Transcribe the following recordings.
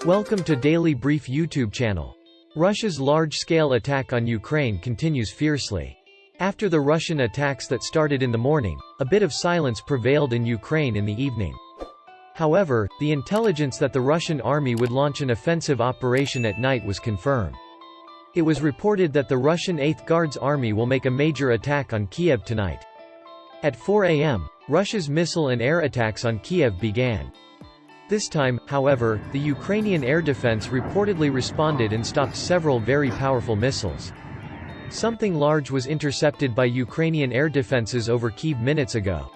Welcome to Daily Brief YouTube channel. Russia's large-scale attack on Ukraine continues fiercely. After the Russian attacks that started in the morning, a bit of silence prevailed in Ukraine in the evening. However, the intelligence that the Russian army would launch an offensive operation at night was confirmed. It was reported that the Russian 8th Guards Army will make a major attack on Kyiv tonight. At 4 a.m., Russia's missile and air attacks on Kyiv began. This time, however, the Ukrainian air defense reportedly responded and stopped several very powerful missiles. Something large was intercepted by Ukrainian air defenses over Kyiv minutes ago.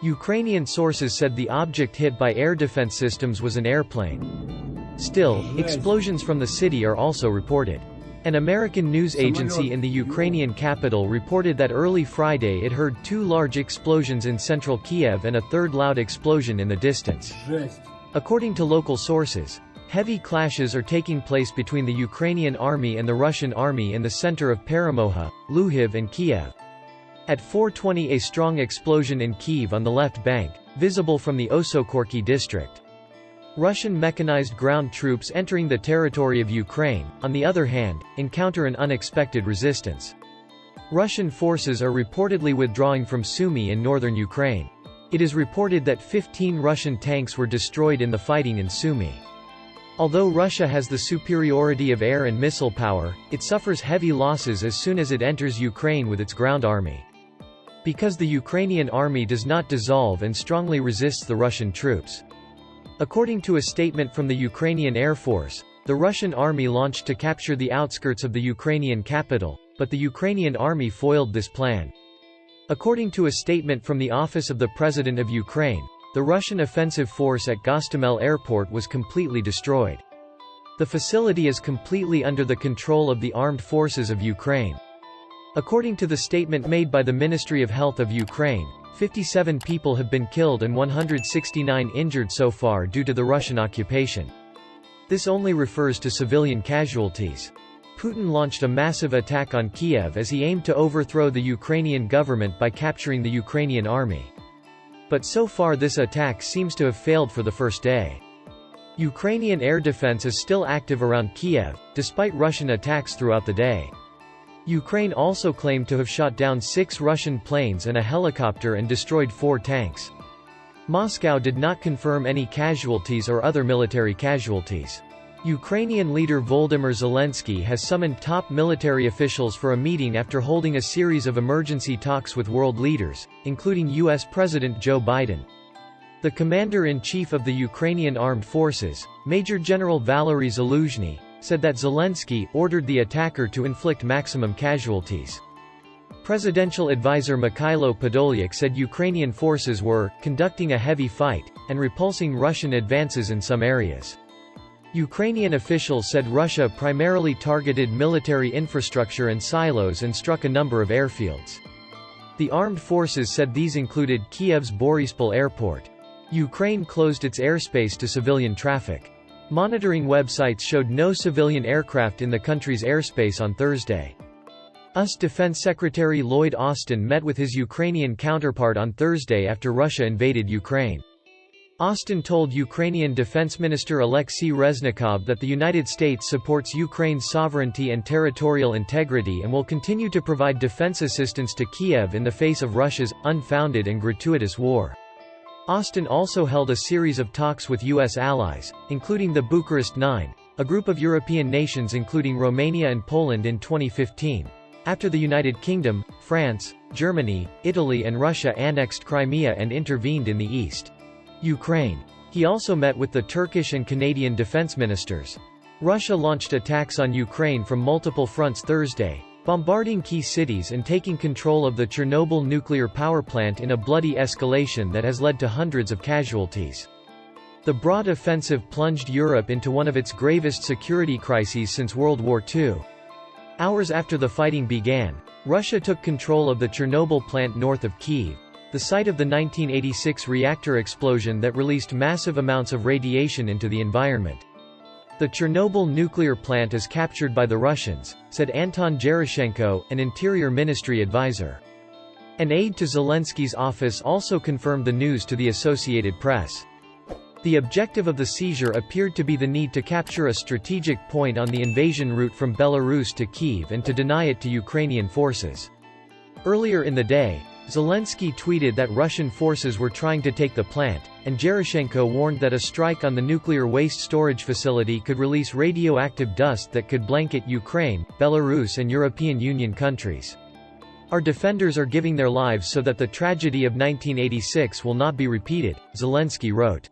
Ukrainian sources said the object hit by air defense systems was an airplane. Still, explosions from the city are also reported. An American news agency in the Ukrainian capital reported that early Friday it heard 2 large explosions in central Kyiv and a third loud explosion in the distance. According to local sources, heavy clashes are taking place between the Ukrainian army and the Russian army in the center of Peremogha, Lviv and Kyiv. At 4:20 a strong explosion in Kyiv on the left bank, visible from the Osokorki district. Russian mechanized ground troops entering the territory of Ukraine, on the other hand, encounter an unexpected resistance. Russian forces are reportedly withdrawing from Sumy in northern Ukraine. It is reported that 15 Russian tanks were destroyed in the fighting in Sumy. Although Russia has the superiority of air and missile power, it suffers heavy losses as soon as it enters Ukraine with its ground army. Because the Ukrainian army does not dissolve and strongly resists the Russian troops. According to a statement from the Ukrainian Air Force, the Russian army launched to capture the outskirts of the Ukrainian capital, but the Ukrainian army foiled this plan. According to a statement from the Office of the President of Ukraine, the Russian offensive force at Gostomel airport was completely destroyed. The facility is completely under the control of the armed forces of Ukraine. According to the statement made by the Ministry of Health of Ukraine, 57 people have been killed and 169 injured so far due to the Russian occupation. This only refers to civilian casualties. Putin launched a massive attack on Kyiv as he aimed to overthrow the Ukrainian government by capturing the Ukrainian army. But so far this attack seems to have failed for the first day. Ukrainian air defense is still active around Kyiv, despite Russian attacks throughout the day. Ukraine also claimed to have shot down 6 Russian planes and a helicopter and destroyed 4 tanks. Moscow did not confirm any casualties or other military casualties. Ukrainian leader Volodymyr Zelensky has summoned top military officials for a meeting after holding a series of emergency talks with world leaders, including U.S. President Joe Biden. The commander-in-chief of the Ukrainian Armed Forces, Major General Valery Zaluzhny, said that Zelensky ordered the attacker to inflict maximum casualties. Presidential advisor Mikhailo Podolyak said Ukrainian forces were conducting a heavy fight and repulsing Russian advances in some areas. Ukrainian officials said Russia primarily targeted military infrastructure and silos and struck a number of airfields. The armed forces said these included Kyiv's Boryspil airport. Ukraine closed its airspace to civilian traffic. Monitoring websites showed no civilian aircraft in the country's airspace on Thursday. US Defense Secretary Lloyd Austin met with his Ukrainian counterpart on Thursday after Russia invaded Ukraine. Austin told Ukrainian Defense Minister Alexei Reznikov that the United States supports Ukraine's sovereignty and territorial integrity and will continue to provide defense assistance to Kyiv in the face of Russia's unfounded and gratuitous war. Austin also held a series of talks with U.S. allies, including the Bucharest Nine, a group of European nations including Romania and Poland in 2015, after the United Kingdom, France, Germany, Italy and Russia annexed Crimea and intervened in the east. Ukraine. He also met with the Turkish and Canadian defense ministers. Russia launched attacks on Ukraine from multiple fronts Thursday, bombarding key cities and taking control of the Chernobyl nuclear power plant in a bloody escalation that has led to hundreds of casualties. The broad offensive plunged Europe into one of its gravest security crises since World War II. Hours after the fighting began, Russia took control of the Chernobyl plant north of Kyiv, the site of the 1986 reactor explosion that released massive amounts of radiation into the environment. The Chernobyl nuclear plant is captured by the Russians, said Anton Gerashenko, an Interior Ministry advisor. An aide to Zelensky's office also confirmed the news to the Associated Press. The objective of the seizure appeared to be the need to capture a strategic point on the invasion route from Belarus to Kyiv and to deny it to Ukrainian forces. Earlier in the day, Zelensky tweeted that Russian forces were trying to take the plant, and Gerashenko warned that a strike on the nuclear waste storage facility could release radioactive dust that could blanket Ukraine, Belarus and European Union countries. Our defenders are giving their lives so that the tragedy of 1986 will not be repeated, Zelensky wrote.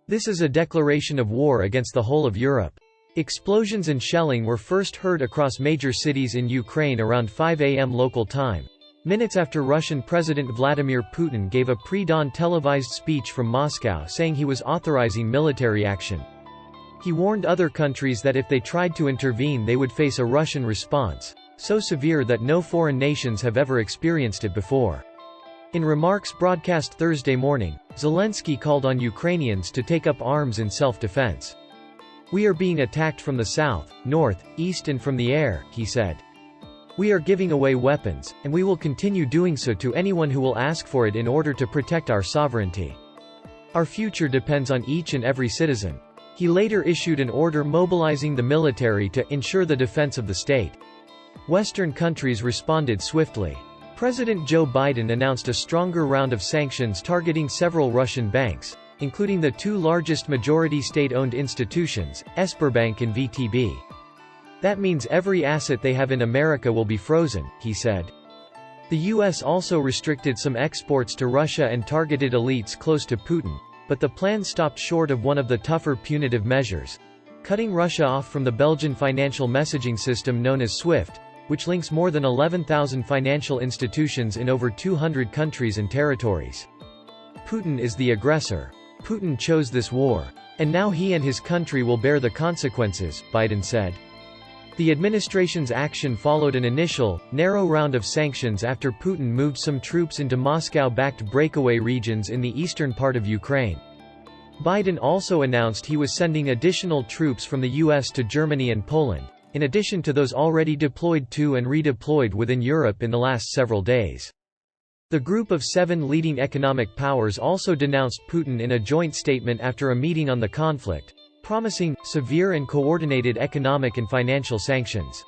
This is a declaration of war against the whole of Europe. Explosions and shelling were first heard across major cities in Ukraine around 5 a.m. local time, minutes after Russian President Vladimir Putin gave a pre-dawn televised speech from Moscow saying he was authorizing military action. He warned other countries that if they tried to intervene they would face a Russian response, so severe that no foreign nations have ever experienced it before. In remarks broadcast Thursday morning, Zelensky called on Ukrainians to take up arms in self-defense. We are being attacked from the south, north, east and from the air, he said. We are giving away weapons, and we will continue doing so to anyone who will ask for it in order to protect our sovereignty. Our future depends on each and every citizen. He later issued an order mobilizing the military to ensure the defense of the state. Western countries responded swiftly. President Joe Biden announced a stronger round of sanctions targeting several Russian banks, including the two largest majority state-owned institutions, Sberbank and VTB. That means every asset they have in America will be frozen, he said. The U.S. also restricted some exports to Russia and targeted elites close to Putin, but the plan stopped short of one of the tougher punitive measures, cutting Russia off from the Belgian financial messaging system known as SWIFT, which links more than 11,000 financial institutions in over 200 countries and territories. Putin is the aggressor. Putin chose this war. And now he and his country will bear the consequences, Biden said. The administration's action followed an initial, narrow round of sanctions after Putin moved some troops into Moscow-backed breakaway regions in the eastern part of Ukraine. Biden also announced he was sending additional troops from the U.S. to Germany and Poland, in addition to those already deployed to and redeployed within Europe in the last several days. The group of 7 leading economic powers also denounced Putin in a joint statement after a meeting on the conflict, promising severe and coordinated economic and financial sanctions.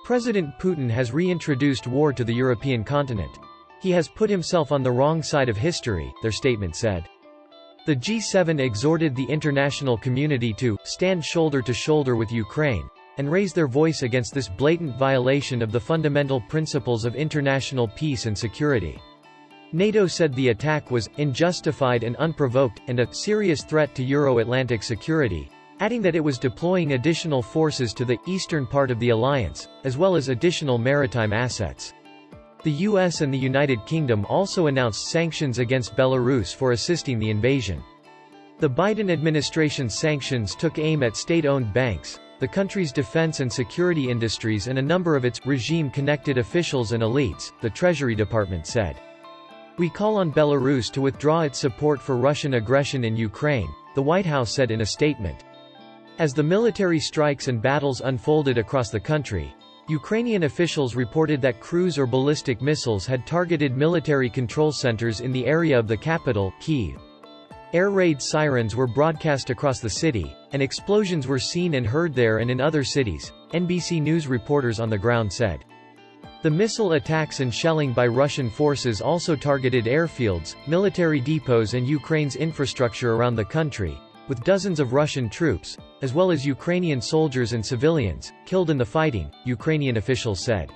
President Putin has reintroduced war to the European continent. He has put himself on the wrong side of history, their statement said. The G7 exhorted the international community to stand shoulder to shoulder with Ukraine, and raise their voice against this blatant violation of the fundamental principles of international peace and security. NATO said the attack was unjustified and unprovoked, and a serious threat to Euro-Atlantic security, adding that it was deploying additional forces to the eastern part of the alliance, as well as additional maritime assets. The US and the United Kingdom also announced sanctions against Belarus for assisting the invasion. The Biden administration's sanctions took aim at state-owned banks, the country's defense and security industries and a number of its regime-connected officials and elites, the Treasury Department said. We call on Belarus to withdraw its support for Russian aggression in Ukraine, the White House said in a statement. As the military strikes and battles unfolded across the country, Ukrainian officials reported that cruise or ballistic missiles had targeted military control centers in the area of the capital, Kyiv. Air raid sirens were broadcast across the city, and explosions were seen and heard there and in other cities, NBC News reporters on the ground said. The missile attacks and shelling by Russian forces also targeted airfields, military depots and Ukraine's infrastructure around the country, with dozens of Russian troops, as well as Ukrainian soldiers and civilians, killed in the fighting, Ukrainian officials said.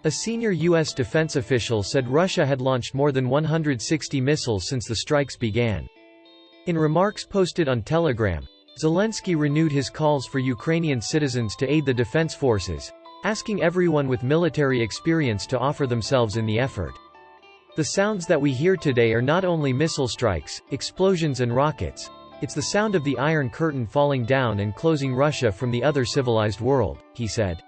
A senior U.S. defense official said Russia had launched more than 160 missiles since the strikes began. In remarks posted on Telegram, Zelensky renewed his calls for Ukrainian citizens to aid the defense forces, asking everyone with military experience to offer themselves in the effort. The sounds that we hear today are not only missile strikes, explosions and rockets, it's the sound of the Iron Curtain falling down and closing Russia from the other civilized world, he said.